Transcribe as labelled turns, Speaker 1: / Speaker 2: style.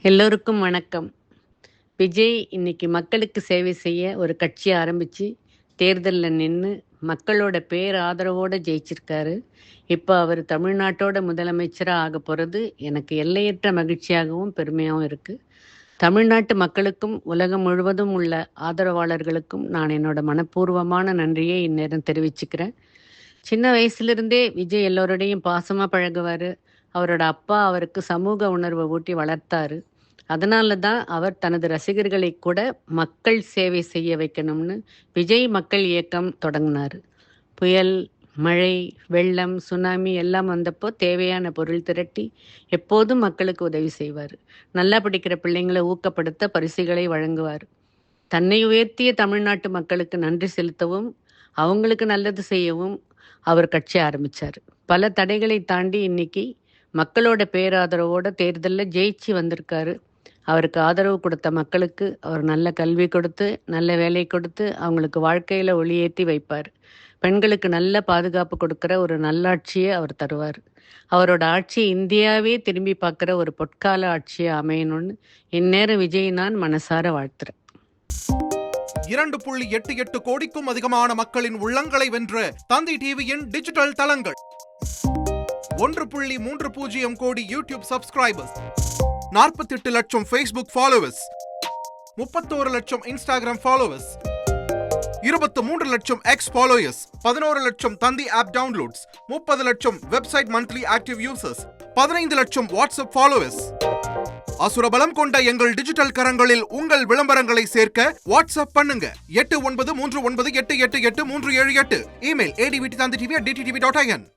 Speaker 1: எல்லோருக்கும் வணக்கம். விஜய் இன்னைக்கு மக்களுக்கு சேவை செய்ய ஒரு கட்சி ஆரம்பிச்சு தேர்தல்ல நின்னு மக்களோட பேராதரவோட ஜெயிச்சிருக்காரு. இப்ப அவர் தமிழ்நாட்டோட முதலமைச்சரா ஆகப் போறது எனக்கு எல்லையற்ற மகிழ்ச்சியாகவும் பெருமையாவும் இருக்கு. தமிழ்நாட்டு மக்களுக்கும் உலகம் முழுவதும் உள்ள ஆதரவாளர்களுக்கும் நான் என்னோட மனப்பூர்வமான நன்றியை இந்நேரம் தெரிவிச்சுக்கிறேன். சின்ன வயசுலேருந்தே விஜய் எல்லோரோடையும் பாசமாக பழகுவார். அவரோட அப்பா அவருக்கு சமூக உணர்வை ஊட்டி வளர்த்தாரு. அதனால தான் அவர் தனது ரசிகர்களை கூட மக்கள் சேவை செய்ய வைக்கணும்னு விஜய் மக்கள் இயக்கம் தொடங்கினார். புயல், மழை, வெள்ளம், சுனாமி எல்லாம் வந்தப்போ தேவையான பொருள் திரட்டி எப்போதும் மக்களுக்கு உதவி செய்வார். நல்லா படிக்கிற பிள்ளைங்களை ஊக்கப்படுத்த பரிசுகளை வழங்குவார். தன்னை உயர்த்திய தமிழ்நாட்டு மக்களுக்கு நன்றி செலுத்தவும் அவங்களுக்கு நல்லது செய்யவும் அவர் கட்சி ஆரம்பிச்சார். பல தடைகளை தாண்டி இன்னைக்கு மக்களோட பேராதரவோட தேர்தலில் ஜெயிச்சு வந்திருக்காரு. அவருக்கு ஆதரவு கொடுத்த மக்களுக்கு அவர் நல்ல கல்வி கொடுத்து, நல்ல வேலை கொடுத்து, அவங்களுக்கு வாழ்க்கையில் ஒளியேற்றி வைப்பார். பெண்களுக்கு நல்ல பாதுகாப்பு கொடுக்குற ஒரு நல்லாட்சியை அவர் தருவார். அவரோட ஆட்சி இந்தியாவே திரும்பி பார்க்குற ஒரு பொற்கால ஆட்சியை அமையணும்னு இந்நேரம் விஜய் நான் மனசார வாழ்த்துறேன்.
Speaker 2: 2.88 கோடிக்கும் அதிகமான மக்களின் உள்ளங்களை வென்ற தந்தி டிவியின் டிஜிட்டல் தளங்கள், 1.30 கோடி யூடியூப் சப்ஸ்கிரைபர்ஸ், 48 லட்சம் Facebook ஃபாலோவர்ஸ், 31 லட்சம் Instagram ஃபாலோவர்ஸ், 23 லட்சம் X ஃபாலோயர்ஸ், 11 லட்சம் தந்தி ஆப் டவுன்லோட்ஸ், 30 லட்சம் வெப்சைட் மந்த்லி ஆக்டிவ் யூசர்ஸ், 15 லட்சம் வாட்ஸ்அப் ஃபாலோவர்ஸ். அசுரபலம் கொண்ட எங்கள் டிஜிட்டல் கரங்களில் உங்கள் விளம்பரங்களை சேர்க்க வாட்ஸ்அப் பண்ணுங்க. 8939888838. Email advtv@dttv.in.